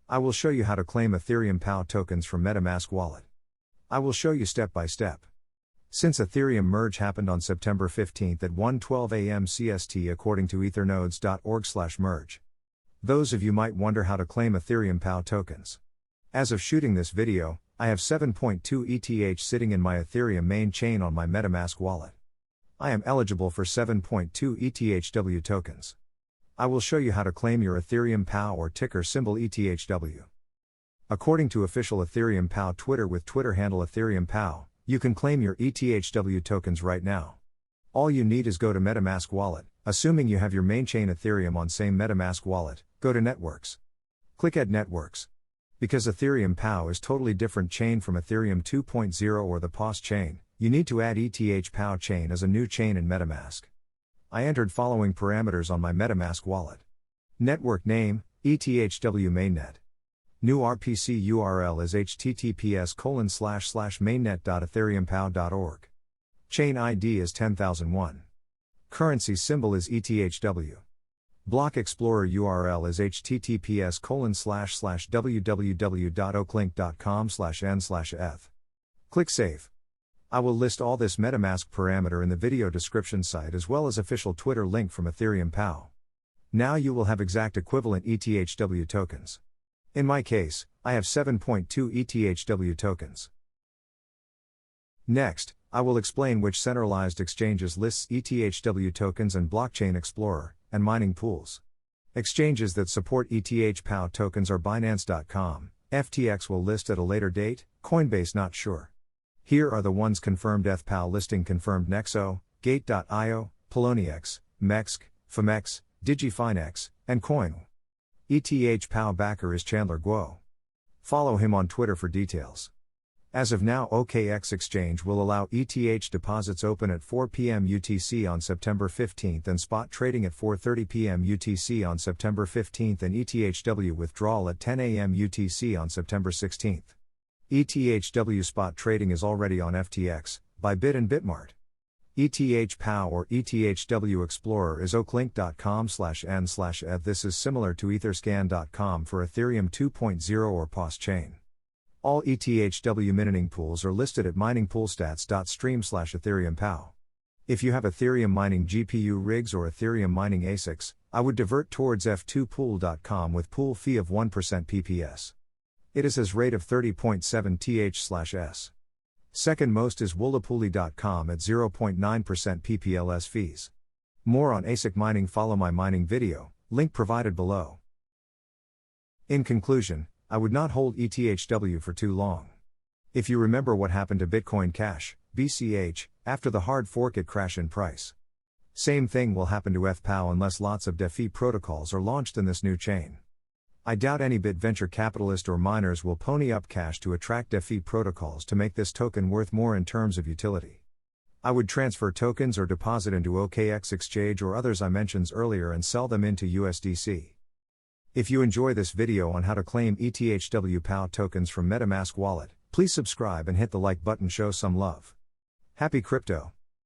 I will show you how to claim Ethereum POW tokens from Metamask Wallet. I will show you step by step. Since Ethereum Merge happened on September 15 at 1:12 AM CST according to ethernodes.org/merge. Those of you might wonder how to claim Ethereum POW tokens. As of shooting this video, I have 7.2 ETH sitting in my Ethereum Main chain on my Metamask wallet. I am eligible for 7.2 ETHW tokens. I will show you how to claim your Ethereum POW or ticker symbol ETHW. According to official Ethereum POW Twitter with Twitter handle Ethereum POW, you can claim your ETHW tokens right now. All you need is go to Metamask Wallet, assuming you have your main chain Ethereum on same Metamask Wallet, go to Networks. Click Add Networks. Because Ethereum POW is totally different chain from Ethereum 2.0 or the POS chain, you need to add ETH POW chain as a new chain in Metamask. I entered following parameters on my Metamask wallet. Network name, ETHW Mainnet. New RPC URL is https://mainnet.ethereumpow.org. Chain ID is 10,001. Currency symbol is ETHW. Block Explorer URL is https://www.oaklink.com/n/eth. Click Save. I will list all this Metamask parameter in the video description site as well as official Twitter link from Ethereum POW. Now you will have exact equivalent ETHW tokens. In my case, I have 7.2 ETHW tokens. Next, I will explain which centralized exchanges lists ETHW tokens and Blockchain Explorer, and mining pools. Exchanges that support ETH POW tokens are Binance.com, FTX will list at a later date, Coinbase not sure. Here are the ones confirmed: ETHPOW listing confirmed: Nexo, Gate.io, Poloniex, Mex, Famex, DigiFinex, and Coin. ETH POW backer is Chandler Guo. Follow him on Twitter for details. As of now, OKX Exchange will allow ETH deposits open at 4 p.m. UTC on September 15 and spot trading at 4:30 p.m. UTC on September 15 and ETHW withdrawal at 10 a.m. UTC on September 16. ETHW spot trading is already on FTX, Bybit and Bitmart. ETH POW or ETHW Explorer is oaklink.com/n/eth. This is similar to etherscan.com for Ethereum 2.0 or POS chain. All ETHW mining pools are listed at miningpoolstats.stream/Ethereum POW. If you have Ethereum mining GPU rigs or Ethereum mining ASICs, I would divert towards f2pool.com with pool fee of 1% PPS. It is as rate of 30.7 th/s. Second most is woolapooli.com at 0.9% PPLS fees. More on ASIC mining, follow my mining video, link provided below. In conclusion, I would not hold ETHW for too long. If you remember what happened to Bitcoin Cash, BCH, after the hard fork it crashed in price. Same thing will happen to ETHPOW unless lots of DeFi protocols are launched in this new chain. I doubt any bit venture capitalist or miners will pony up cash to attract DeFi protocols to make this token worth more in terms of utility. I would transfer tokens or deposit into OKX Exchange or others I mentioned earlier and sell them into USDC. If you enjoy this video on how to claim ETHW POW tokens from Metamask Wallet, please subscribe and hit the like button, show some love. Happy crypto!